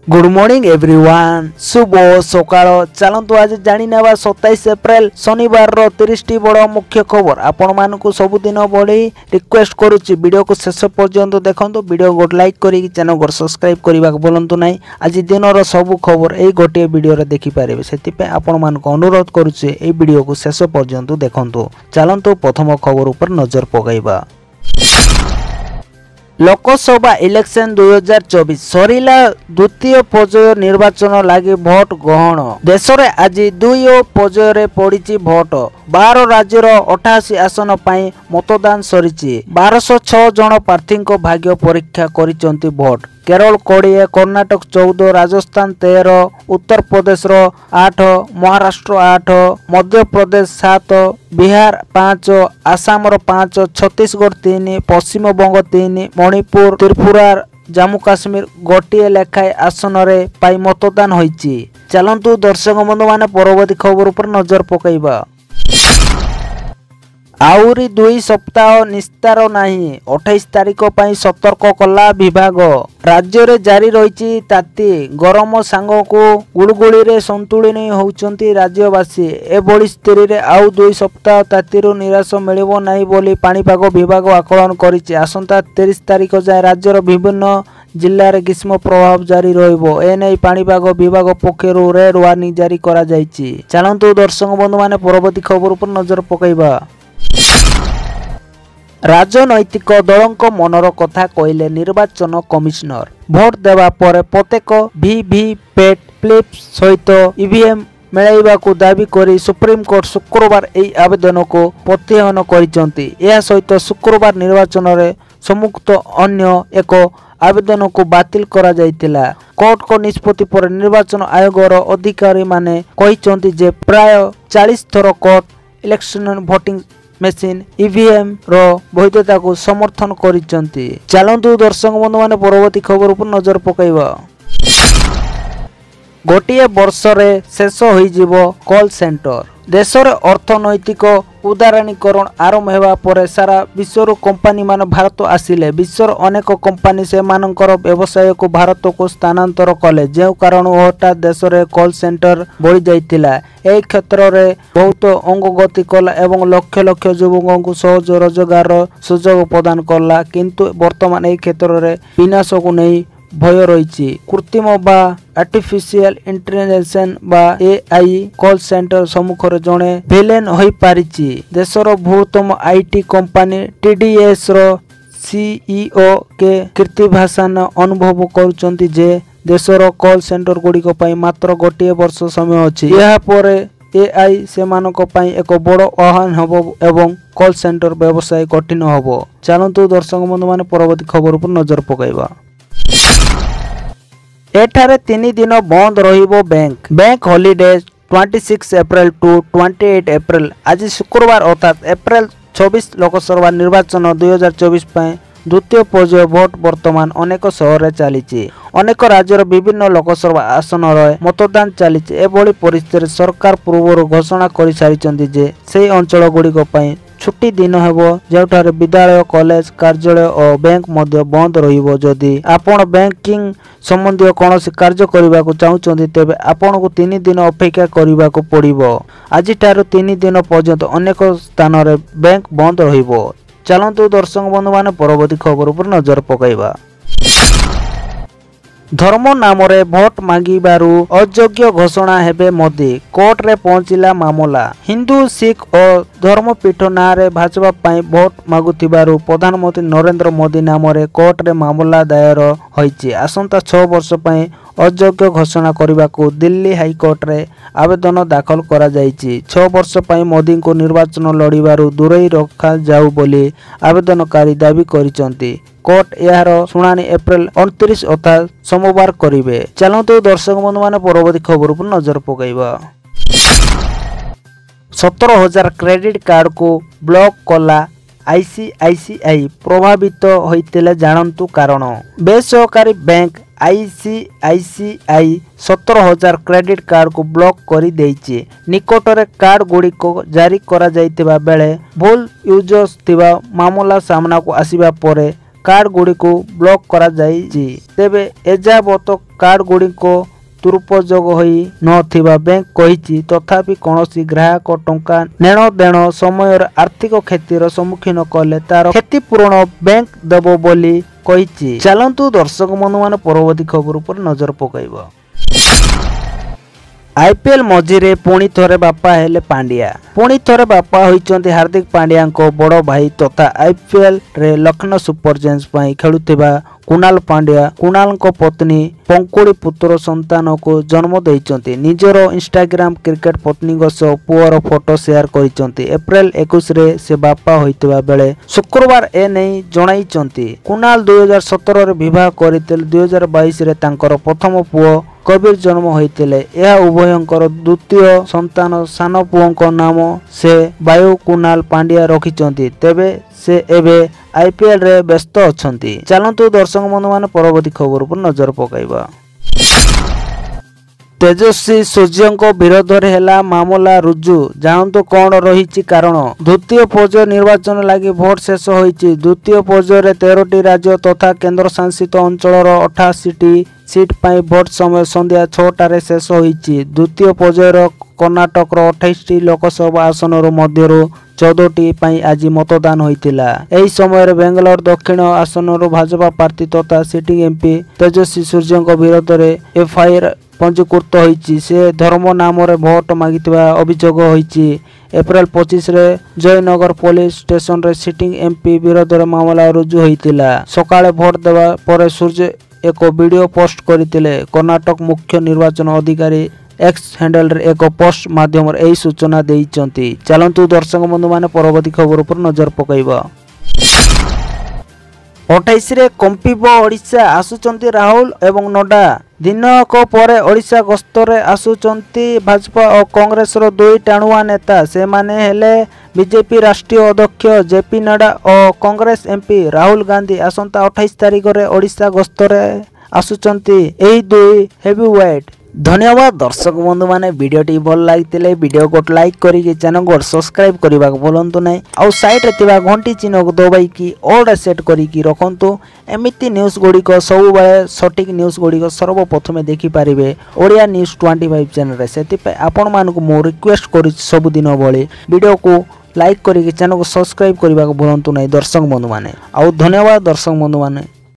Good morning everyone शुभ सकाळ चलतु आज जानी नेबा 27 एप्रिल शनिवार रो 30 टी बड़ मुख्य खबर आपण मानकु सबुदिन बड़ी रिक्वेस्ट करूची वीडियो को शेष पर्यंत देखंतु वीडियो को लाइक करी चैनल को सब्सक्राइब करबा बोलंतु नै आज दिन रो सब खबर एई गोटे वीडियो रे देखि पारेबे सेति पे आपण मानकु अनुरोध करूची एई वीडियो को शेष पर्यंत देखंतु चलंतु प्रथम खबर ऊपर नजर पकाइबा। लोकसभा इलेक्शन 2024 सरिला द्वितीय पर्याय निर्वाचन लागि भोट ग्रहण देश रे आज दुई पर्याय रे पड़िछि भोट 12 राज्यर 88 आसन पाई मतदान सरिछि 1206 जन प्रार्थी भाग्य परीक्षा करिसंती भोट केरल 20 कर्नाटक 14 राजस्थान 13 उत्तर प्रदेश 8 महाराष्ट्र 8 मध्य प्रदेश 7 बिहार 5 आसाम 5 छत्तीसगढ़ 3 पश्चिम बंग 3 मणिपुर त्रिपुरा जम्मू काश्मीर गोटे लेखाए आसन रे पाई मतदान होईछि। चलंतु दर्शक बंधु माने परवर्ती खबर पर नजर पकाइबा। आउरी 2 सप्ताह निस्तार नहीं 28 तारिख पर सतर्क कला विभाग राज्य रे जारी रही ताती गरम सांग को गुड़गुड़ी रे संतुलिनी होउचंती राज्यवासी एभली स्थिति रे आउ 2 सप्ताह तातीरु निराश मिलिबो नाही बोली पाणीपाग विभाग आकलन करिछि। आसंता 30 तारिख जाय राज्यर विभिन्न जिल्ला रे ग्रीष्म प्रभाव जारी रहिबो एनै पाणीपाग विभाग पक्षरु रेड वार्निंग जारी करा जायछि। चलंतु दर्शक बंधु माने परवर्ती खबर पर नजर पकाइबा। राजनैतिक दलक मनर कथा कहले निर्वाचन कमिशनर भोट देवा पर प्रत्येक वीवीपैट स्लिप सहित ईवीएम मिलाइबा को दाबी करी सुप्रीम कोर्ट शुक्रवार एई आवेदन को प्रत्याहन करिसंती। एहा सहित शुक्रवार निर्वाचन रे सम्मुक्त अन्य एक आवेदन को बातिल करा जायतिला। कोर्ट को निष्पत्ति पर निर्वाचन आयोग रो अधिकारी माने कहिसंती जे प्राय 40 थर court election voting machine EVM रो वैधता को समर्थन करिसंती। चलंतु दर्शक बंधु माने परवर्ती खबर पर नजर पकाइबा। गोटिए वर्ष रे शेष होई जीवो कॉल सेंटर देश रे अर्थनैतिक उदारीकरण आरंभ हेबा पर सारा विश्वर कंपनी मान भारत आसिले विश्वर अनेक कंपनी से मानकर व्यवसाय को भारत को स्थानांतर कले जे कारण हठात देश रे कॉल सेंटर बढ़ी जाइतिला। एई क्षेत्र रे बहुत अंगगति कला एवं लक्ष लक्ष युवकों को सहज रोजगार सुयोग प्रदान कला किंतु वर्तमान एई क्षेत्र रे विनाश को नहीं भय रही कृत्रिम बा आर्टिफिशियल इंटेलिजेंस बा एआई कॉल सेंटर सम्मुखर जड़े विलेन हो पारिछि। देशर बृहत्तम आईटी कंपनी टीडीएस रो सीईओ के कीर्तिभाषण अनुभव करुचंती जे देशर कॉल सेंटर गुड़िक मात्र गोटे वर्ष समय अछि। यहा पर एआई से मानक पई एक बड़ आह्वान हबो एवं कॉल सेंटर व्यवसाय कठिन हबो। चलंतु दर्शक बंधु माने परवर्ती खबर पर नजर पकाइबा। एठारे 3 दिन बंद रहिबो bank holiday 26 April to 28 April आज शुक्रवार अर्थात एप्रिल 24 लोकसभा निर्वाचन 2024 पर द्वितीय पर्याय भोट वर्तमान अनेक शहर रे चली अनेक राज्यर विभिन्न लोकसभा आसन रे मतदान चली। एभली परिस्थिति सरकार पूर्व घोषणा कर सारी जे से अंचल गुड़िक छुट्टी दिन हेबो जेउठारे विद्यालय कॉलेज कार्यालय और बैंक मध्य बंद रहिबो। जदि आपण बैंकिंग संबंधी कोनोसी कार्य करबा को चाहुचंती तेबे आपण को 3 दिन अपेक्षा करबा को पड़िबो। आज ठारो 3 दिन पर्यंत अनेक स्थान रे बैंक बंद रहिबो। चलंतु दर्शक बंधु माने परवर्ती खबर पर नजर पकाइबा। धर्म नाम रे भोट मांगिबारु अयोग्य घोषणा हेबे मोदी कोर्ट रे पहुंचिला मामला हिंदू सिख और धर्मपीठ ना रे भाजपा पाई भोट मागुथिबारु प्रधानमंत्री नरेंद्र मोदी नाम रे कोर्ट रे मामला दायर होईछि। आसंता 6 वर्ष पाई अयोग्य घोषणा करने को दिल्ली हाईकोर्ट रे आवेदन दाखल करा जायछि। 6 वर्ष पाई मोदी को निर्वाचन लड़िबारु दूरेई रखा जाऊ बोली आवेदनकारी दाबी करिसंती। कोर्ट यार सुनानी एप्रिल 29 अर्थात सोमवार करिवे। चलंतु दर्शक बंधु माने परवर्ती खबर पर नजर पकाइबा। 17,000 क्रेडिट कार्ड को ब्लॉक कला आईसीआईसीआई प्रभावित होइतिले जानंतु कारण बेसरकारी बैंक आईसीआईसीआई 17,000 क्रेडिट कार्ड को ब्लॉक करी देइछि। निकटरे कार्ड गुड़ी को जारी करा जाइतिबा बेले भूल यूजर्स थिबा मामला सामना को आसीबा परे कार्ड गुड़ी को ब्लॉक करा जाइछि। तेबे एजाबत कार्ड गुड़ी को दुरुपयोग होई नथिबा बैंक कहिछि। तथापि कौनसी ग्राहक टंका नेण देण समय आर्थिक क्षतिर सम्मुखीन कले तार क्षतिपूरण बैंक देबो बोली कहिछि। चलंतु दर्शक बंधु माने परवर्ती खबर पर नजर पकाइबा। आईपीएल मझिरे पुणी थरे बापा हेले पांड्या। पुणी थरे बापा होइचंती हार्दिक पांड्या को बड़ भाई तथा आईपीएल रे लखनऊ सुपर जायंट्स पई खेलुथिबा कुणाल पांड्या कुणाल को पत्नी पंकुड़ी पुत्र संतान को जन्म देइचंती। निजर इंस्टाग्राम क्रिकेट पत्नी सह पुअर फोटो शेयर करिचंती। एप्रिल 21 रे से बापा होइतबा बेले शुक्रवार ए नै जणाइचंती। कुणाल 2017 रे विवाह करितले। 2022 रे तांकर प्रथम पुओ कबीर जन्म होइतिले। यह उभयंकर द्वितीय संतान सान पुओं नाम से वायु कुणाल पांड्या रखिचंती। तेबे से एबे आईपीएल रे व्यस्त अछंती। चलंतु दर्शक बंधु माने परवर्ती खबर पर नजर पकाइबा। तेजस्वी सूर्य विरोध रे हेला मामला रुजु। जानतु कौन रही कारण। द्वितीय पर्याय निर्वाचन लगी भोट शेष होइछि। द्वितीय पर्याय रे 13टी राज्य तथा केंद्र शासित अंचल 88टी सीट पाई भोट समय संध्या 6टारे शेष होइछि। द्वितीय पर्यायर कर्णाटक 28टी लोकसभा आसन मध्य 14टी पाई आज मतदान होइतिला। एही समय बेंगलोर दक्षिण आसन भाजपा प्रार्थी तथा सिटिंग एमपी तेजस्वी सूर्य विरोध रे एफआईआर पंजीकृत होइछि। से धर्म नाम रे भोट मागितबा अभियोग होइछि। एप्रिल 25 रे जयनगर पुलिस स्टेशन रे सिटिंग एमपी विरोध रे मामला रुजु होइतिला। सकाळे भोट देबा परे सूर्य एक वीडियो पोस्ट करथिले। कर्णाटक मुख्य निर्वाचन अधिकारी एक्स हैंडल रे एक पोस्ट माध्यम रे एही सूचना देइचंती। चलंतु दर्शक बंधु माने परवर्ती खबर पर नजर पकाइबा। 28 रे कंपिब ओडिशा आसुचंती राहुल एवं नड्डा। दिनक परे ओडिशा गस्तरे आसुचंती भाजपा और कांग्रेस रो दुई टाणुआ नेता। से माने हेले बीजेपी राष्ट्रीय अध्यक्ष जेपी नड्डा और कांग्रेस एमपी राहुल गांधी। आसंता 28 तारिख रे ओडिशा गस्तरे आसुचंती एही दुई हेवीवेट। धन्यवाद दर्शक बंधु माने वीडियोटी भल लागितिले वीडियो को लाइक करी चैनल को सब्सक्राइब करबा भूलंतु नहीं। आउ साइड रे थिबा घंटी चिन्ह को दबाई की ऑल सेट करी की रखंतु। एमिति न्यूज गुडी को सब बेले सटीक न्यूज गुडी को सर्वप्रथमे देखि पारिबे ओडिया न्यूज 25 चैनल रे। सेति पे आपण मान को मो रिक्वेस्ट करी सब दिन भली वीडियो को लाइक करी चैनल को सब्सक्राइब करबा भूलंतु नहीं दर्शक बंधु माने। आउ धन्यवाद दर्शक बंधु माने।